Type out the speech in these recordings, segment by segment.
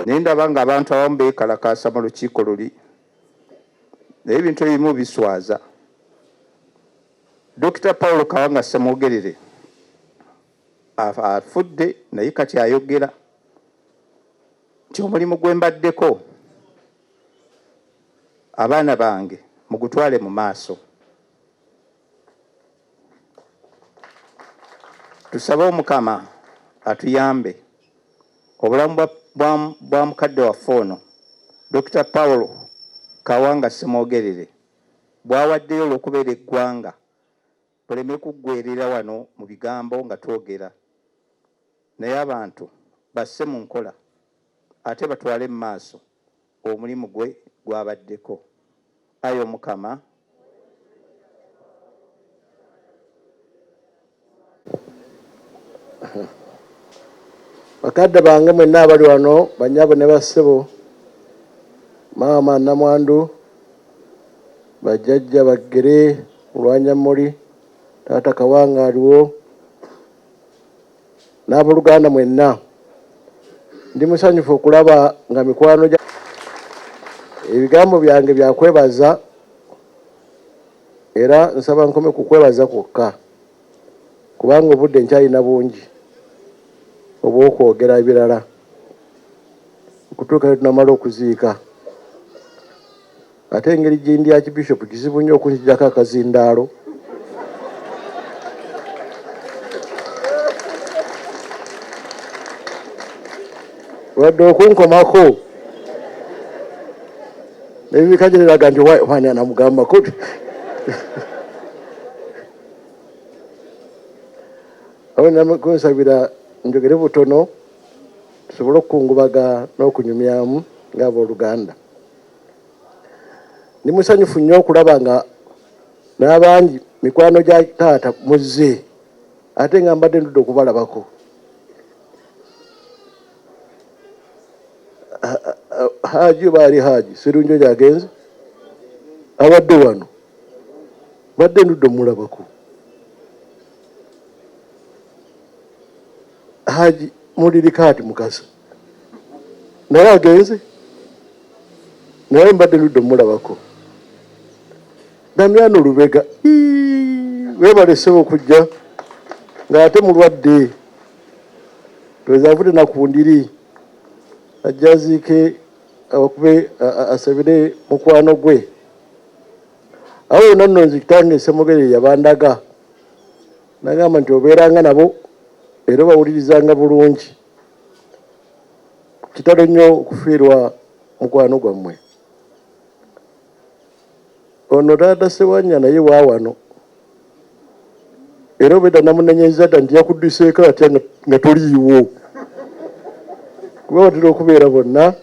Nendaba nga abantu abamu beekalakaasa mu lukiiko luli naye ebintu ebimu biswaza. Dr Paul Kawanga Ssemwogerere afudde naye kati ayogera nti omulimu gwe mbaddeko abaana bange mugutwale mu maaso. Tusabe Omukama atuyambe obulamu bwa mukadde waffe ono Dr Paul Kawanga Ssemwogerere bwawaddeyo olw'okubeera eggwanga tuleme kuggwerera wano mu bigambo nga twogera, naye abantu basse mu nkola ate batwale mu maaso omulimu gwe gwabaddeko. Ayi Omukama bakadde bange mwenna abali wano, banyabo ne bassebo, maama Namwandu, bajjajja Baggere, Mulwanyamuli, taata Kawanga aliwo, n'abooluganda mwenna. Ndi musanyufu okulaba nga mikwano gya ebigambo byange byakwebaza era nsaba nkome ku kwebaza kwokka kubanga obudde nkyalina bungi obw'okwogera ebirala okutuuka tunamala okuziika. Ate engeri gyendi ya kibishopu kizibu nnyo okunzijjako akazindaalo. Wadde okunkomako nebibikagereraga nti wani anamugambako awo nakunsabira njogere butono tusobole okukungubaga n'okunyumyamu ng'abooluganda. Ndi musanyufu nnyo okulaba nga n'abangi mikwano gya taata muzze ate nga mbadde ndudde okubalabako. Haji baali Haji Sirunjo gyagenze abadde wano badde ndudde omulabako. Haji mulirikaati Mukasa naye agenze naye mbadde ndudde omulabako. Damyano Lubega weebalesebo okujja ng'ate mulwadde toweza avudde nakundiri ajja aziike abakube asabire mukwano gwe. Awo yonna nno nze kitange Ssemwogerere yabandaga nagamba nti obeeranga nabo era bawulirizanga bulungi. Kitalo nnyo okufiirwa mukwano gwammwe. Ono taata Ssewanya naye waawano era obedda namunenyeza dda nti yakudduseeko atya nga toliiwo kuba watera okubeera bonna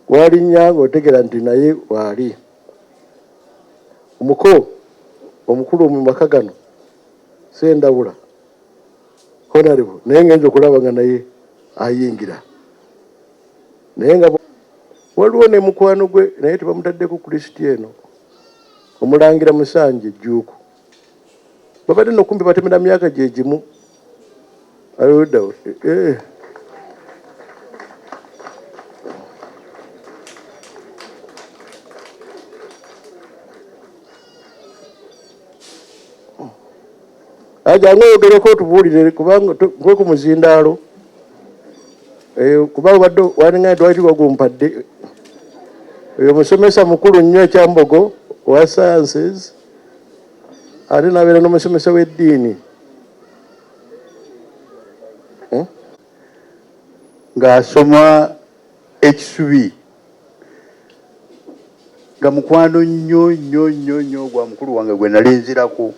walinnya ng'otegera nti naye waali. Omuko omukulu mu maka gano Sendawula Honorable naye ngenza okulaba nga naye ayingira naye nga waliwo ne mukwano gwe naye tebamutaddeko Kristiano Omulangira Musanje Ejjuuko babadde nokumbi batemera myaka gye gimu aluddawo ajangu oyogereko otubuulire kubanga gwe ku muzindaalo kuba obadde walinga twayitibwa gumpadde oyo musomesa mukulu nnyo ekyambogo wa sciences ate nabeera n'omusomesa w'eddiini ng'asoma ekisubi nga mukwano nnyo nnyo nnyo nnyo gwa mukulu wange gwe nali nzirako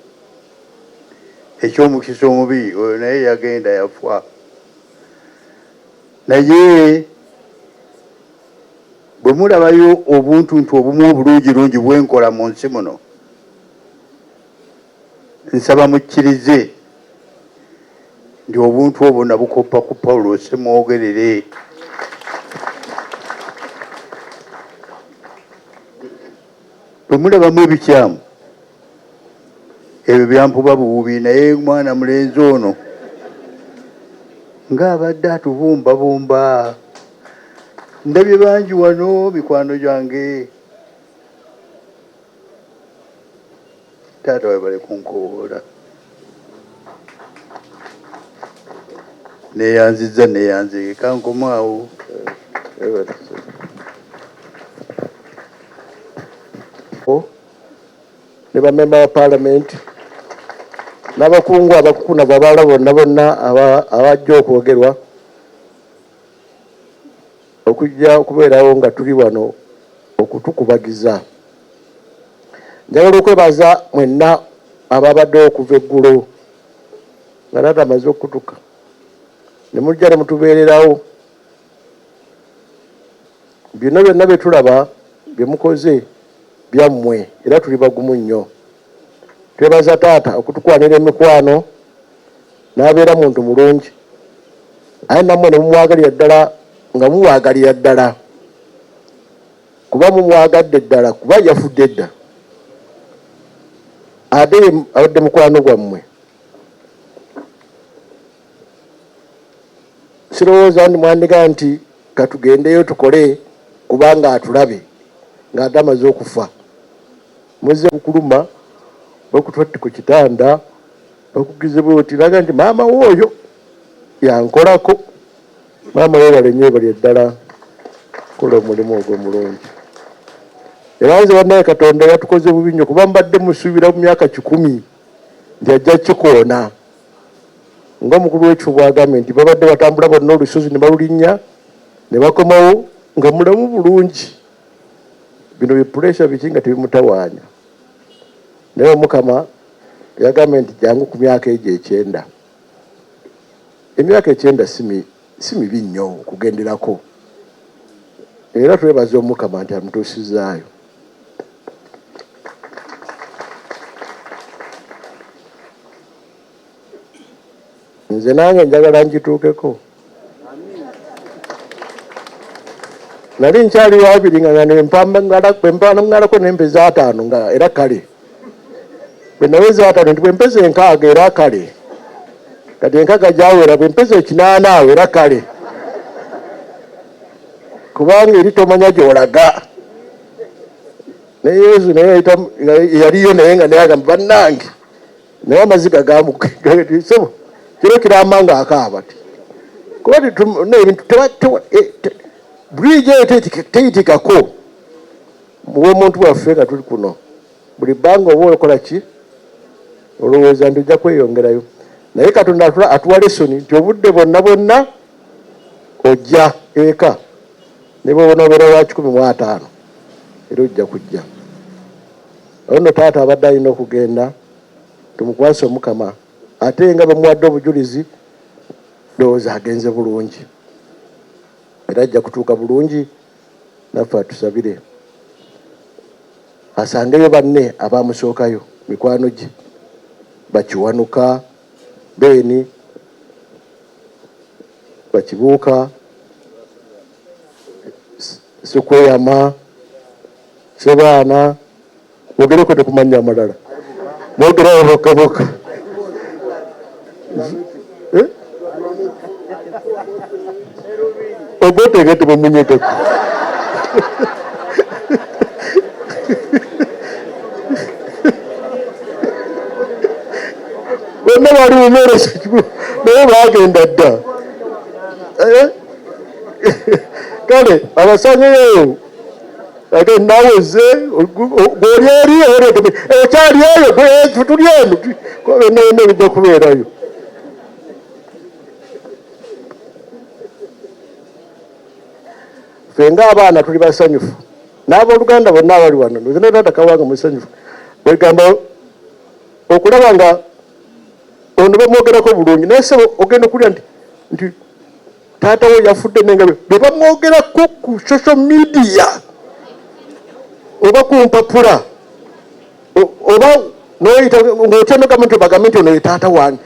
ekyomukisa omubi oyo naye yagenda yafa. Naye bwe mulabayo obuntu nti obumu obulungirungi bwenkola mu nsi muno nsaba mukkirize nti obuntu obwo nabukoppa ku Paulo Ssemwogerere. Bwe mulabamu ebikyamu ebyo byampuba buwubi, naye mwana mulenzi ono ng'abadde atubumbabumba ndabye bangi wano mikwano gyange. Taata we bali kunkowoola. Neeyanzizza neeyanze kankomaawo. ne bamemba ba Parliament n'abakungu abakukuna babaala bonna abajja okwogerwa okujja okubeerawo nga tuli wano okutukubagiza. Njagala okwebaza mwenna ababadde okuva eggulo nga taata amaze okutuka ne mujja ne mutubeererawo. Byonna bye tulaba bye mukoze byammwe era tuli bagumu nnyo. Twebaza taata okutukwanira emikwano n'abeera muntu mulungi, aye nammwe ne mumwagalira ddala nga mumwagalira ddala kuba mumwagadde ddala kuba yafudde dda ate abadde mukwano gwammwe. Sirowooza ndi mwandiga nti katugendeyo tukole kubanga atulabe ng'ate amaze okufa. Muzze kukuluma okutwatti ku kitanda okugizibwa oti laga nti maama wooyo yankolako. Maama weebale nnyo ebali ddala kola omulimu ogwo mulungi. Era nze bannaye Katonda yatukoze bubi nnyo kuba mbadde musuubira mu myaka 10 nti ajja kikoona. Ng'omukulu w'ekifo bw'agambye nti babadde batambula bonna olusozi ne balulinnya ne bakomawo nga mulamu bulungi. Bino bipuresha biki nga tebimutawaanya. Naye Mukama yagambye nti jangu ku myaka egyo 9. Emyaka 9 si mibi nnyo okugenderako. Era twebaza Omukama nti amutuusizaayo. Nze nange njagala ngituukeko. Nali nkyali wabiri nga nempambalako n'empeza 5 nga era kale. Bwe naweza 5 nti bwempeza 6 era kale. Kati 6 gyawera bwempeza 8 awo era kale. Kubanga eri tomanya gy'olaga. Ne Yesu naye yaliyo naye nga naye agamba bannange naye amaziga gamussebo kiro kirama nga akaaba ti kuba ebintu bulijjo teyitikako muwe omuntu waffe nga tuli kuno. Buli bbanga oba okola ki olowooza nti ojja kweyongerayo. Naye Katonda atuwa lesoni nti obudde bonna ojja eka ne bw'obonoobera wa 15 era ojja kujja. Ono taata abadde alina okugenda tumukwase Omukama ate nga bamuwadde obujulizi ndowooza agenze bulungi era ajja kutuuka bulungi naffe atusabire asangeyo banne abamusookayo mikwano gye Bakiwanuka Beeni Bakibuuka Sikweyama Sebaana mwogereko tekumanya amalala mwogerawo bokka obotegete mumunyekeko bonna bali mumeeresa naye bagenda dda kale abasangeyo ate naweze goli eri ekyali eyo tuli eno bonna bijja kubeerayo. Ffe ng'abaana tuli basanyufu n'abooluganda bonna abali wano nze taata Kawanga musanyufu wegamba okulaba nga ono bamwogerako bulungi naye se ogenda okulya nti taata we yafudde nenga be bamwogerako ku social media oba ku mpapula oba noyita ng'otyanogamu nti bagambe nti ono ye taata wange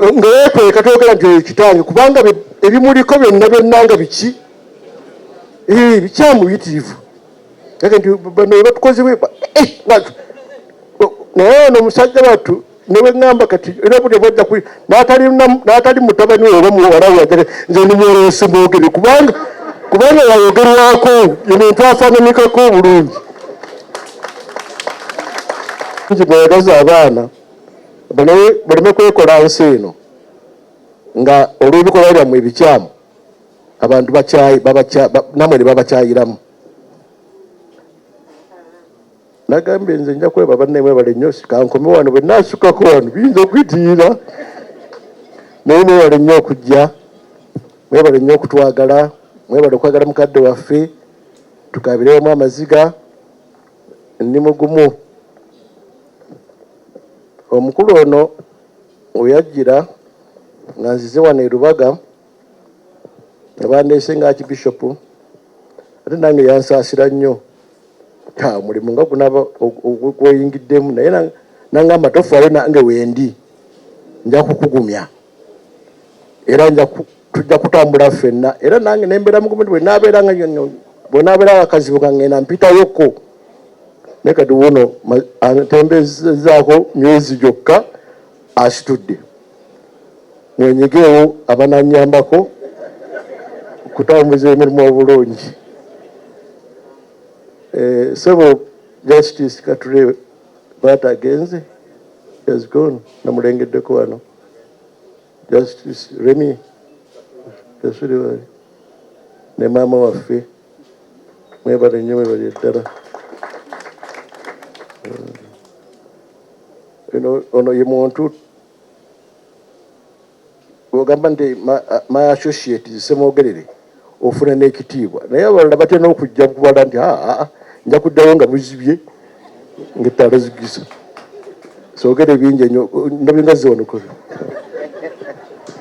nga yeekweka toyogera nti oyo kitange kubanga ebimuliko byonna nga biki bikyamuyitirivu age nti bano batukozebwe naye ono omusajja wattu newe ngamba kati era buli bajja ku n'atali mutabani we oba muwala we ajja nze nimwera Ssemwogerere kubanga yayogerwako ebintu afaananyikako obulungi. Mwagaza abaana baleme kwekola nsi eno nga olw'ebikolwa byammwe ebikyamu abantu namwe ne babakyayiramu. Nagambye nze nja kweba banne mwebale nnyo kankome wano bwe naasukako wano biyinza okwitiira naye mwebale nnyo okujja, mwebale nnyo okutwagala, mwebale okwagala mukadde waffe, tukabiremu amaziga ndi mugumu. Omukulu ono oyajjira nga nzize wano e Lubaga abandeese nga Archbishop ate nange yansaasira nnyo. Omulimu nga gunaaba gweyingiddemu naye nangamba tofaayo nange wendi nja kukugumya era tujja kutambula ffenna era nange nembeera mugumenti bwenabeera akazibu kangenda mpitayoko naye kati wuno atembezezaako myezi gyokka asitudde. Mwenyigeewo abananyambako okutambuza emirimu obulungi. Several Justice Katule batagenze has gone namulengedeko wano. Justice Remy Kasule wali ne maama waffe mwebale nnyo mwebale ddala. Ono ye muntu ogamba nti my associate Ssemwogerere ofuna n'ekitiibwa naye abalala batera okujja kubala nti nja kuddayo nga buzibye ng'ettaala zigisa. Soogere bingi ennyo ndabye nga zoonokola.